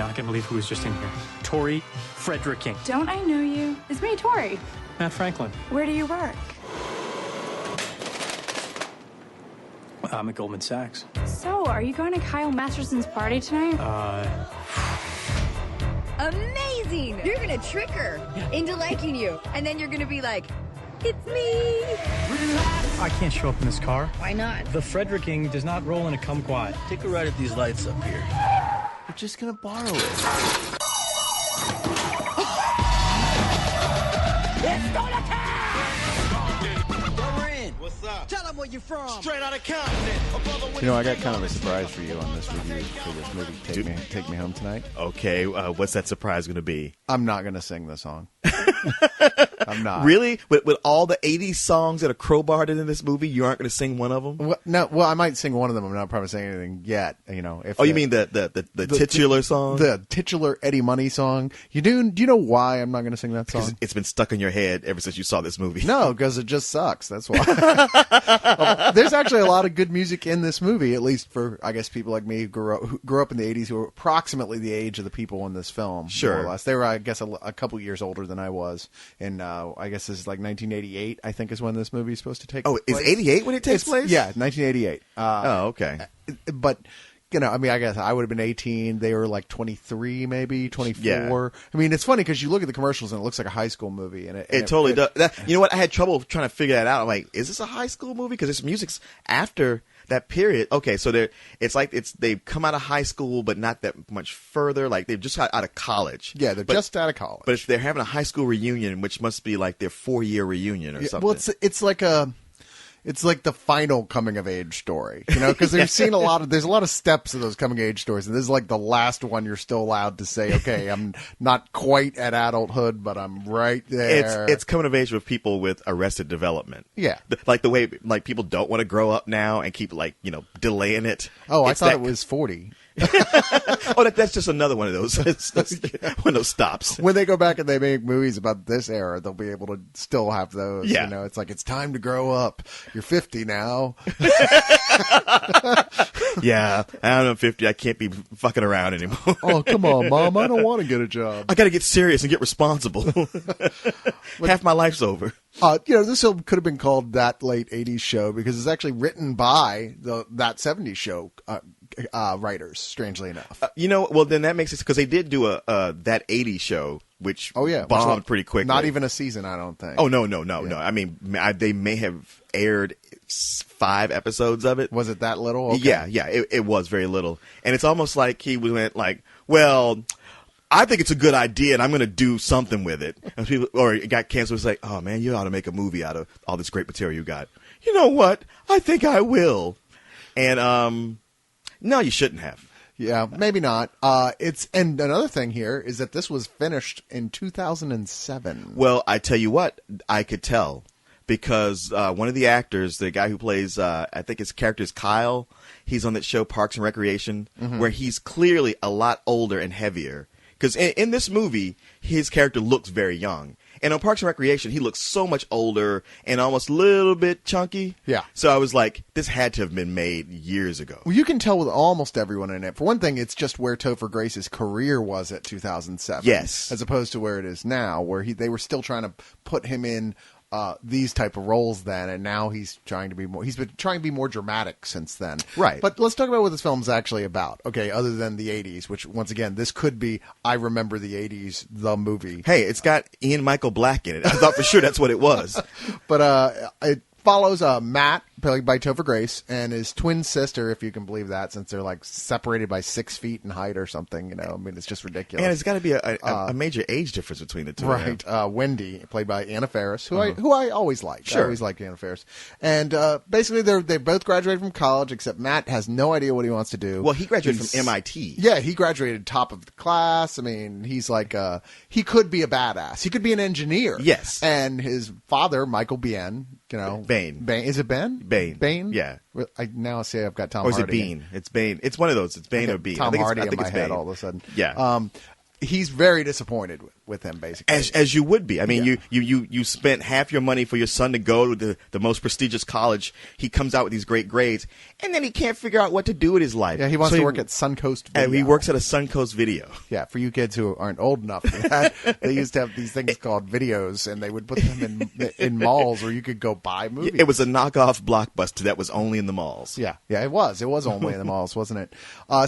not going to believe who was just in here. Tori Frederick-King. Don't I know you? It's me, Tori. Matt Franklin. Where do you work? I'm at Goldman Sachs. So, are you going to Kyle Masterson's party tonight? Amazing! You're gonna trick her into liking you. And then you're gonna be like, it's me! I can't show up in this car. Why not? The Frederick-King does not roll in a kumquat. Take a ride at these lights up here. We're just gonna borrow it. It's gonna What's up? Tell them where you're from. Straight out of Compton. You know, I got kind of a surprise for you on this review for this movie, Take Me Home Tonight. Okay, what's that surprise going to be? I'm not going to sing the song. I'm not. Really? With all the 80s songs that are crowbarred in this movie, you aren't going to sing one of them? Well, I might sing one of them. I'm not promising anything yet. You know, if you mean the titular song? The titular Eddie Money song. Do you know why I'm not going to sing that song? Because it's been stuck in your head ever since you saw this movie. No, because it just sucks. That's why. There's actually a lot of good music in this movie, at least for, I guess, people like me who grew up in the 80s, who were approximately the age of the people in this film. Sure. More or less. They were, I guess, a couple years older than I was. And I guess this is like 1988, I think, is when this movie is supposed to take place. Is 88 when it takes place? Yeah, 1988. Okay. But, you know, I mean, I guess I would have been 18. They were like 23, maybe 24. Yeah. I mean, it's funny because you look at the commercials and it looks like a high school movie. And it totally does. You know what? I had trouble trying to figure that out. I'm like, is this a high school movie? Because this music's after that period. Okay, so they've come out of high school, but not that much further. Like they've just got out of college. Yeah, they're just out of college. But if they're having a high school reunion, which must be like their 4-year reunion or something. Well, it's like the final coming of age story, you know, because there's a lot of steps of those coming of age stories, and this is like the last one you're still allowed to say, okay, I'm not quite at adulthood, but I'm right there. It's coming of age with people with Arrested Development. Yeah, like the way like people don't want to grow up now and keep delaying it. Oh, I thought it was 40. That's just another one of those. That's one of those stops. When they go back and they make movies about this era, they'll be able to still have those. Yeah. You know, it's like, it's time to grow up. You're 50 now. Yeah, I'm 50. I can't be fucking around anymore. Oh, come on, Mom. I don't want to get a job. I got to get serious and get responsible. Half my life's over. This film could have been called That Late 80s Show because it's actually written by That 70s Show writers, strangely enough. Well, then that makes sense because they did do a That 80s Show, which bombed pretty quickly. Not even a season, I don't think. Oh, no. I mean, they may have aired 5 episodes of it. Was it that little? Okay. Yeah, it was very little. And it's almost like he went like, well, I think it's a good idea, and I'm going to do something with it. And it got canceled. It's like, oh, man, you ought to make a movie out of all this great material you got. You know what? I think I will. And no, you shouldn't have. Yeah, maybe not. And another thing here is that this was finished in 2007. Well, I tell you what, I could tell because one of the actors, the guy who plays, I think his character is Kyle. He's on that show Parks and Recreation, where he's clearly a lot older and heavier. Because in this movie, his character looks very young. And on Parks and Recreation, he looks so much older and almost a little bit chunky. Yeah. So I was like, this had to have been made years ago. Well, you can tell with almost everyone in it. For one thing, it's just where Topher Grace's career was at 2007. Yes. As opposed to where it is now, where they were still trying to put him in these type of roles then, and now he's been trying to be more dramatic since then. Right. But let's talk about what this film's actually about. Okay, other than the 80s, which once again, this could be I Remember the 80s, the movie. Hey, it's got Ian Michael Black in it. I thought for sure that's what it was. But it follows Matt, played by Topher Grace, and his twin sister, if you can believe that, since they're like separated by 6 feet in height or something. You know, I mean, it's just ridiculous. And it's got to be a major age difference between the two. Right. Wendy, played by Anna Faris, who I always liked. Sure. I always liked Anna Faris. And basically, they both graduated from college, except Matt has no idea what he wants to do. Well, he graduated from MIT. Yeah, he graduated top of the class. I mean, he's like, he could be a badass. He could be an engineer. Yes. And his father, Michael Biehn, Bain. Is it Ben? Bain. Yeah. I now say I've got Tom Or Hardy. is it Bean? It's Bain. It's one of those. It's Bain or Bean. Tom Hardy I think in my it's head Bain. all of a sudden. Yeah. he's very disappointed with him, basically. As you would be. I mean, you spent half your money for your son to go to the most prestigious college. He comes out with these great grades, and then he can't figure out what to do with his life. Yeah, he wants to work at Suncoast Video. And he works at a Suncoast Video. Yeah, for you kids who aren't old enough for that, they used to have these things called videos, and they would put them in malls where you could go buy movies. It was a knockoff Blockbuster that was only in the malls. Yeah, it was. It was only in the malls, wasn't it?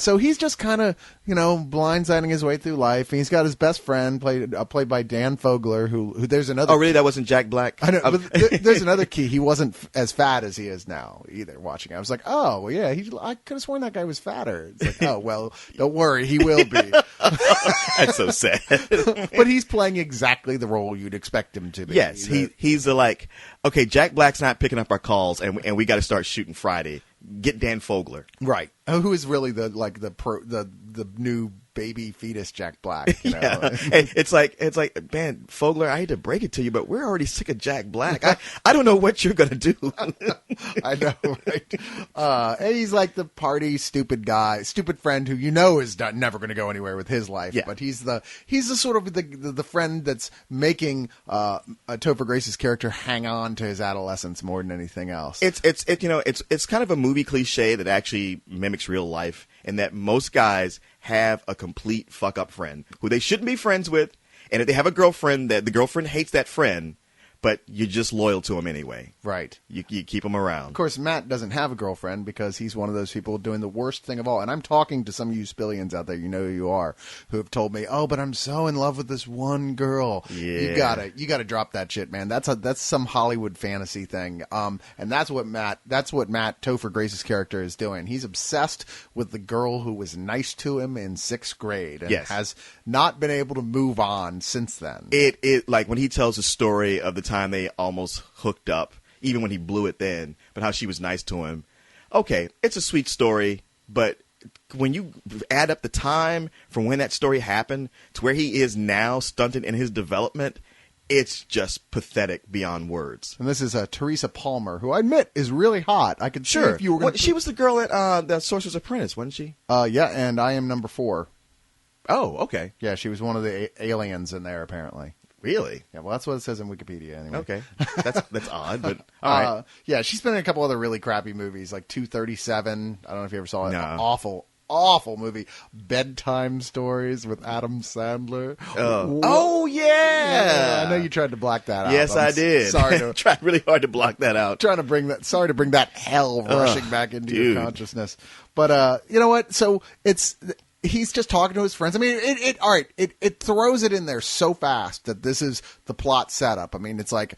So he's just kind of, blindsiding his way through life. And he's got his best friend, played by Dan Fogler, who there's another... Oh, really? That wasn't Jack Black? I know, but there's another key. He wasn't as fat as he is now, either, watching it. I was like, oh, well, yeah, I could have sworn that guy was fatter. It's like, oh, well, don't worry, he will be. That's so sad. But he's playing exactly the role you'd expect him to be. Yes, he's like, okay, Jack Black's not picking up our calls, and we got to start shooting Friday. Get Dan Fogler. Right. Who is really the new baby fetus Jack Black, Yeah. It's like, man, Fogler, I hate to break it to you, but we're already sick of Jack Black. I don't know what you're going to do. I know, right? And he's like the party stupid guy, stupid friend who is never going to go anywhere with his life. Yeah. But he's the sort of the friend that's making Topher Grace's character hang on to his adolescence more than anything else. It's kind of a movie cliche that actually mimics real life, in that most guys have a complete fuck up friend who they shouldn't be friends with, and if they have a girlfriend, that the girlfriend hates that friend, but you're just loyal to him anyway. Right. You keep him around. Of course, Matt doesn't have a girlfriend because he's one of those people doing the worst thing of all. And I'm talking to some of you spillions out there, you know who you are, who have told me, oh, but I'm so in love with this one girl. Yeah. You gotta drop that shit, man. That's some Hollywood fantasy thing. And that's what Matt Topher Grace's character is doing. He's obsessed with the girl who was nice to him in 6th grade and has not been able to move on since then. It like when he tells the story of the time they almost hooked up, even when he blew it then, but how she was nice to him. Okay, it's a sweet story, but when you add up the time from when that story happened to where he is now, stunted in his development, it's just pathetic beyond words. And this is Teresa Palmer, who I admit is really hot. I could see if you were going to... She was the girl at the Sorcerer's Apprentice, wasn't she? Yeah, and I am number 4. Oh, okay. Yeah, she was one of the aliens in there, apparently. Really? Yeah, well, that's what it says in Wikipedia, anyway. Okay. That's odd, but all right. Yeah, she's been in a couple other really crappy movies, like 237. I don't know if you ever saw it. No. Awful movie. Bedtime Stories with Adam Sandler. Oh, yeah. I know you tried to block that out. Yes, I did. Sorry to tried really hard to block that out. Sorry to bring that hell rushing back into your consciousness. But you know what? So he's just talking to his friends. I mean, it throws it in there so fast that this is the plot setup. I mean, it's like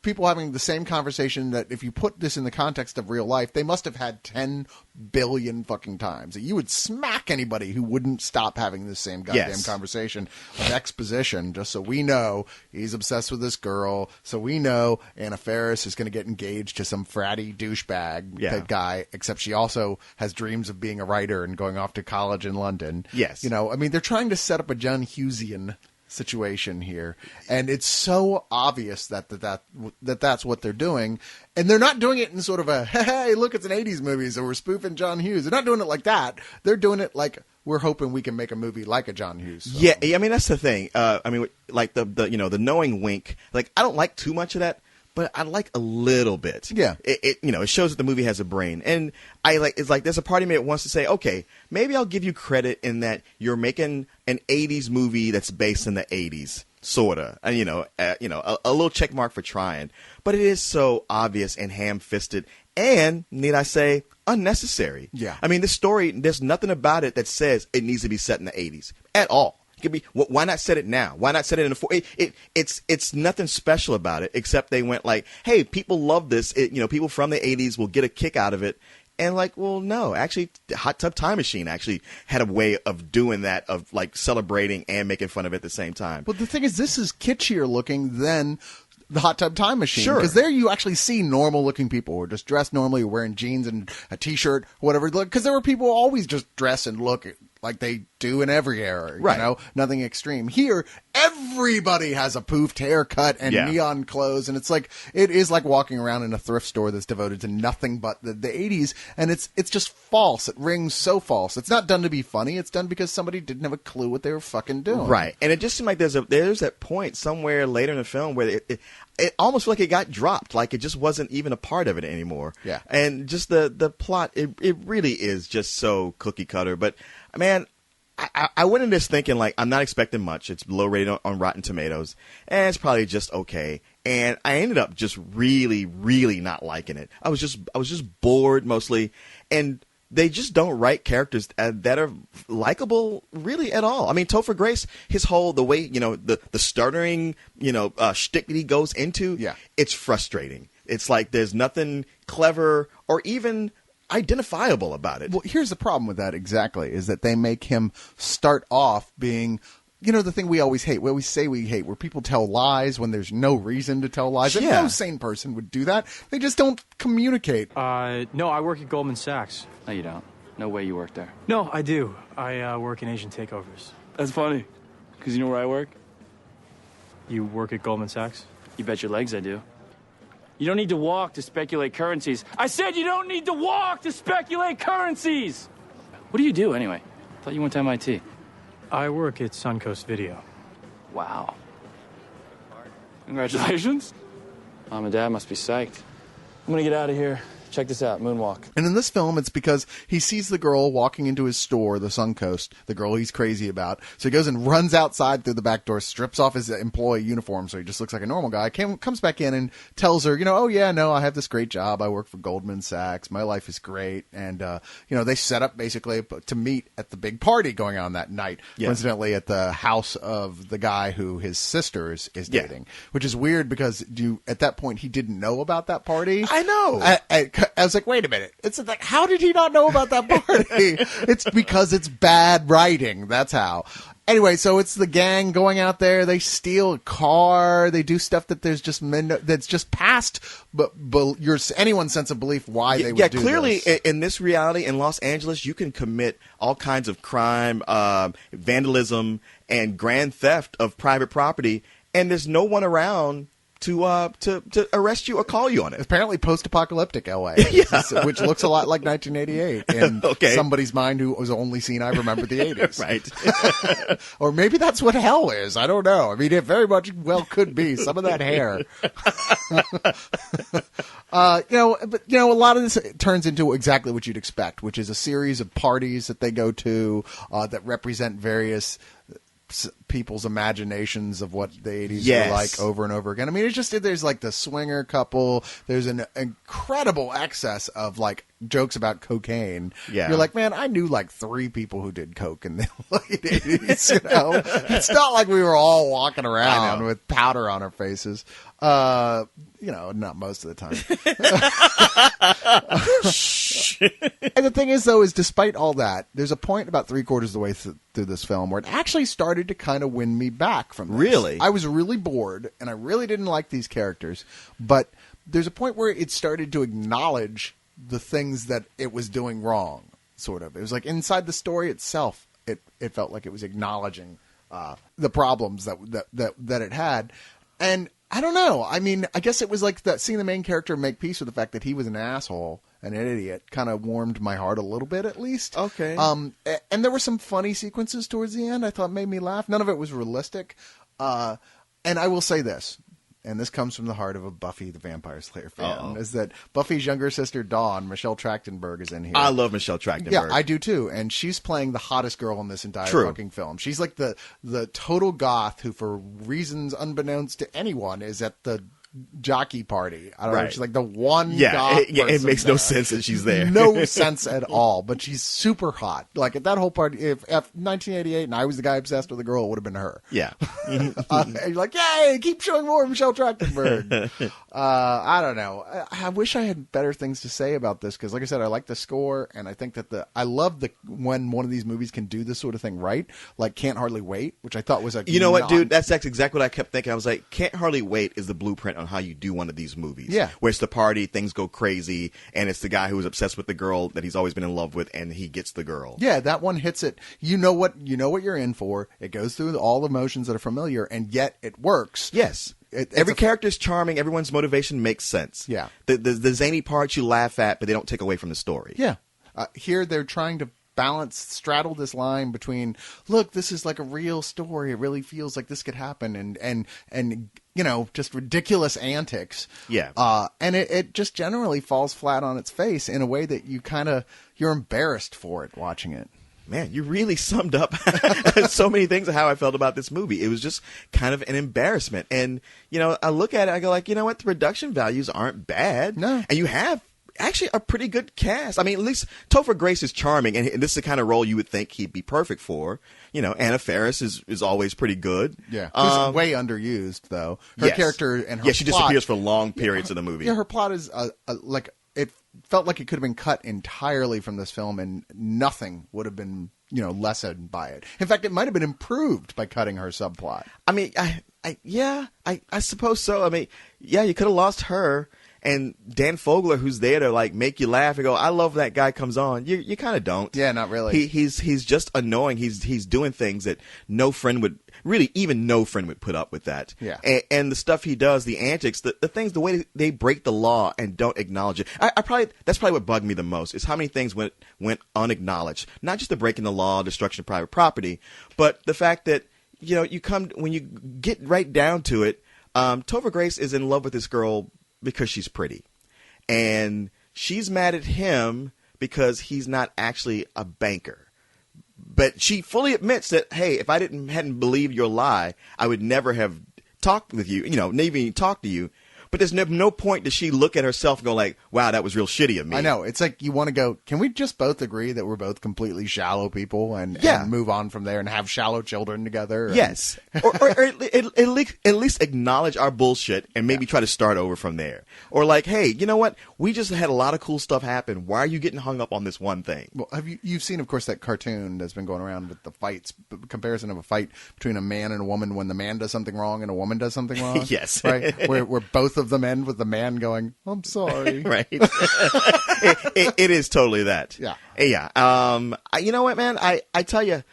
people having the same conversation that if you put this in the context of real life, they must have had 10 billion fucking times. That you would smack anybody who wouldn't stop having the same goddamn conversation of exposition, just so we know he's obsessed with this girl, so we know Anna Faris is going to get engaged to some fratty douchebag type guy, except she also has dreams of being a writer and going off to college in London. Yes. I mean, they're trying to set up a John Hughesian situation here, and it's so obvious that's what they're doing, and they're not doing it in sort of a hey, look, it's an 80s movie, so we're spoofing John Hughes. They're not doing it like that. They're doing it like we're hoping we can make a movie like a John Hughes film. Yeah, I mean, that's the thing. I mean, like the knowing wink, like I don't like too much of that, but I like a little bit. Yeah. It shows that the movie has a brain. And it's like there's a part of me that wants to say, okay, maybe I'll give you credit in that you're making an 80s movie that's based in the 80s, sorta. And a little check mark for trying. But it is so obvious and ham-fisted and, need I say, unnecessary. Yeah. I mean, this story, there's nothing about it that says it needs to be set in the 80s at all. It could be. Why not set it now? Why not set it in the It's nothing special about it except they went like, hey, people love this. People from the 80s will get a kick out of it. And like, well, no, actually, Hot Tub Time Machine actually had a way of doing that, of like celebrating and making fun of it at the same time. But the thing is, this is kitschier looking than the Hot Tub Time Machine. Sure. Because there you actually see normal looking people who are just dressed normally, wearing jeans and a t-shirt, whatever. Because there were people who always just dress and look like they do in every era, right? Nothing extreme. Here, everybody has a poofed haircut and Yeah. neon clothes, and it is like walking around in a thrift store that's devoted to nothing but the 80s, and it's just false. It rings so false. It's not done to be funny. It's done because somebody didn't have a clue what they were fucking doing. Right. And it just seemed like there's that point somewhere later in the film where it almost felt like it got dropped, like it just wasn't even a part of it anymore. Yeah. And just the plot, it really is just so cookie cutter. But man, I went in this thinking like I'm not expecting much. It's low rated on Rotten Tomatoes, and it's probably just okay. And I ended up just really, really not liking it. I was just bored mostly, and they just don't write characters that are likable really at all. I mean, Topher Grace, his whole the way the stuttering shtick that he goes into, it's frustrating. It's like there's nothing clever or even identifiable about it. Well, here's the problem with that exactly, is that they make him start off being, the thing we always hate, we always say we hate, where people tell lies when there's no reason to tell lies. And Yeah. no sane person would do that. They just don't communicate. No, I work at Goldman Sachs. No, you don't. No way you work there. No, I do. I work in Asian takeovers. That's funny. Because you know where I work? You work at Goldman Sachs? You bet your legs I do. You don't need to walk to speculate currencies. I said you don't need to walk to speculate currencies! What do you do, anyway? I thought you went to MIT. I work at Suncoast Video. Wow. Congratulations. Mom and Dad must be psyched. I'm gonna get out of here. Check this out, moonwalk. And in this film, it's because he sees the girl walking into his store, the Suncoast, the girl he's crazy about. So he goes and runs outside through the back door, strips off his employee uniform so he just looks like a normal guy, comes back in and tells her, oh, yeah, no, I have this great job. I work for Goldman Sachs. My life is great. And, they set up basically to meet at the big party going on that night, coincidentally at the house of the guy who his sister is dating, which is weird because at that point he didn't know about that party. I know. I was like, wait a minute. It's like, how did he not know about that party? It's because it's bad writing. That's how. Anyway, so it's the gang going out there. They steal a car. They do stuff that that's just past, but anyone's sense of belief why they would do clearly this. In this reality in Los Angeles, you can commit all kinds of crime, vandalism, and grand theft of private property, and there's no one around to arrest you or call you on it. Apparently post-apocalyptic LA, which looks a lot like 1988 in somebody's mind who was only seen I remember the 80s. Right. Or maybe that's what hell is. I don't know. I mean, it very much could be some of that hair. A lot of this turns into exactly what you'd expect, which is a series of parties that they go to that represent various people's imaginations of what the 80s were like over and over again. I mean, it's just, there's like the swinger couple. There's an incredible excess of like jokes about cocaine. Yeah. You're like, man, I knew like 3 people who did coke in the late 80s, It's not like we were all walking around with powder on our faces. Not most of the time. And the thing is, though, is despite all that, there's a point about 3/4 of the way through this film where it actually started to kind of win me back from this. Really? I was really bored, and I really didn't like these characters. But there's a point where it started to acknowledge the things that it was doing wrong, sort of. It was like inside the story itself, it felt like it was acknowledging the problems that it had. And I don't know. I mean, I guess it was like that seeing the main character make peace with the fact that he was an asshole and an idiot kind of warmed my heart a little bit, at least. Okay. And there were some funny sequences towards the end I thought made me laugh. None of it was realistic. And I will say this, and this comes from the heart of a Buffy the Vampire Slayer fan, is that Buffy's younger sister, Dawn, Michelle Trachtenberg, is in here. I love Michelle Trachtenberg. Yeah, I do too. And she's playing the hottest girl in this entire fucking film. She's like the total goth who, for reasons unbeknownst to anyone, is at the jockey party. I don't know. She's like the one goth it makes no there. sense that she's there. No sense at all. But she's super hot. Like at that whole party, if 1988 and I was the guy obsessed with the girl, it would have been her. Yeah. And you're like, yay, keep showing more Michelle Trachtenberg. I don't know. I wish I had better things to say about this because, like I said, I like the score, and I think that I love when one of these movies can do this sort of thing right, like Can't Hardly Wait, which I thought was a You know what, dude? That's exactly what I kept thinking. I was like, Can't Hardly Wait is the blueprint on on how you do one of these movies. Yeah. Where it's the party, things go crazy, and it's the guy who's obsessed with the girl that he's always been in love with, and he gets the girl. Yeah, that one hits it. You know what you're in for. It goes through all the emotions that are familiar, and yet it works. Yes. Every character is charming. Everyone's motivation makes sense. Yeah. The zany parts you laugh at, but they don't take away from the story. Yeah. Here they're trying to straddle this line between, look, this is like a real story. It really feels like this could happen, and just ridiculous antics. Yeah. And it just generally falls flat on its face in a way that you're embarrassed for it watching it. Man, you really summed up so many things of how I felt about this movie. It was just kind of an embarrassment. And, I look at it, I go like, you know what? The production values aren't bad. No. And you have actually a pretty good cast. I mean, at least Topher Grace is charming, and this is the kind of role you would think he'd be perfect for. Anna Faris is always pretty good. Yeah. Who's way underused, though. Her character and her she plot, disappears for long periods of the movie. Yeah, her plot is it felt like it could have been cut entirely from this film, and nothing would have been, lessened by it. In fact, it might have been improved by cutting her subplot. I mean, I suppose so. I mean, yeah, you could have lost her. And Dan Fogler, who's there to like make you laugh and go, I love that guy comes on. You kind of don't. Yeah, not really. He's just annoying. He's doing things that no friend would put up with that. Yeah. And the stuff he does, the antics, the things, the way they break the law and don't acknowledge it. That's probably what bugged me the most is how many things went unacknowledged. Not just the breaking the law, destruction of private property, but the fact that when you get right down to it, Topher Grace is in love with this girl because she's pretty, and she's mad at him because he's not actually a banker. But she fully admits that, hey, if I hadn't believed your lie, I would never have talked with you, never even talked to you. But there's no point does she look at herself and go like, wow, that was real shitty of me. I know. It's like you want to go, can we just both agree that we're both completely shallow people and move on from there and have shallow children together? Yes. or at least acknowledge our bullshit and maybe try to start over from there. Or like, hey, you know what? We just had a lot of cool stuff happen. Why are you getting hung up on this one thing? Well, you've seen, of course, that cartoon that's been going around with the fights, comparison of a fight between a man and a woman when the man does something wrong and a woman does something wrong? Yes. Right? Where both of them end with the man going, I'm sorry. Right. It is totally that. Yeah. Yeah. You know what, man? I tell you,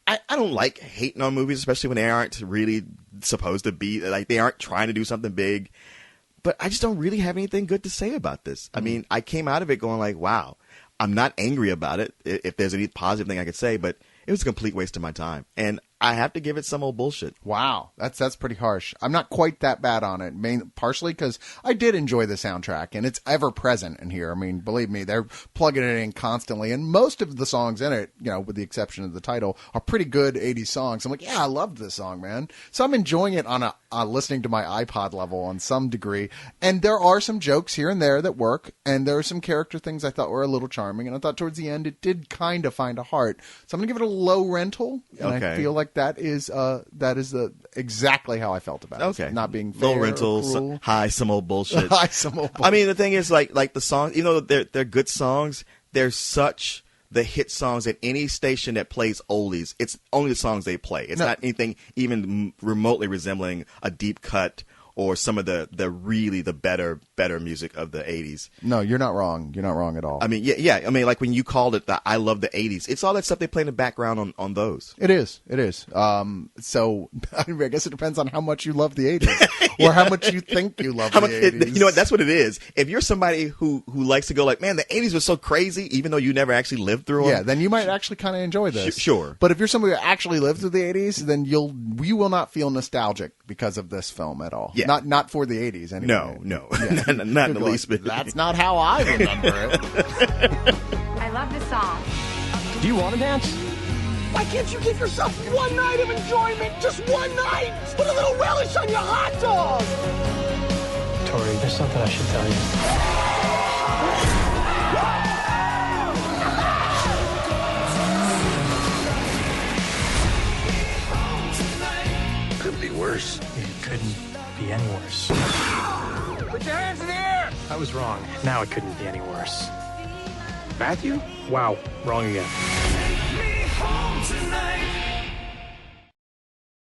I don't like hating on movies, especially when they aren't really supposed to be, like they aren't trying to do something big. But I just don't really have anything good to say about this. I mean, I came out of it going like, wow, I'm not angry about it, if there's any positive thing I could say, but it was a complete waste of my time. And I have to give it some old bullshit. Wow, that's pretty harsh. I'm not quite that bad on it, partially because I did enjoy the soundtrack, and it's ever present in here. I mean, believe me, they're plugging it in constantly, and most of the songs in it, with the exception of the title, are pretty good 80s songs. I'm like, yeah, I loved this song, man. So I'm enjoying it on listening to my iPod level on some degree, and there are some jokes here and there that work, and there are some character things I thought were a little charming, and I thought towards the end it did kind of find a heart. So I'm going to give it a low rental, and I feel like that is exactly how I felt about it. Okay. Not being fair, low rentals, high some old bullshit. High some old bullshit. I mean, the thing is, like the songs, even though they're good songs, they're such the hit songs at any station that plays oldies. It's only the songs they play. It's not anything even remotely resembling a deep cut or some of the really the better music of the 80s. No, you're not wrong. You're not wrong at all. I mean, yeah. I mean, like when you called it the I love the 80s, it's all that stuff they play in the background on those. It is. So I guess it depends on how much you love the 80s or how much you think you love the 80s. You know what? That's what it is. If you're somebody who likes to go like, man, the 80s was so crazy, even though you never actually lived through them. Yeah, then you might actually kind of enjoy this. Sure. But if you're somebody who actually lived through the 80s, then you will not feel nostalgic because of this film at all. Yeah. Not for the 80s anyway. No. Yeah. not in the least bit. That's not how I remember it. I love this song. Do you want to dance? Why can't you give yourself one night of enjoyment? Just one night! Put a little relish on your hot dog! Tori, there's something I should tell you. Could be worse. It couldn't be any worse. Put your hands in the air! I was wrong. Now it couldn't be any worse. Matthew? Wow, wrong again. Take me home tonight.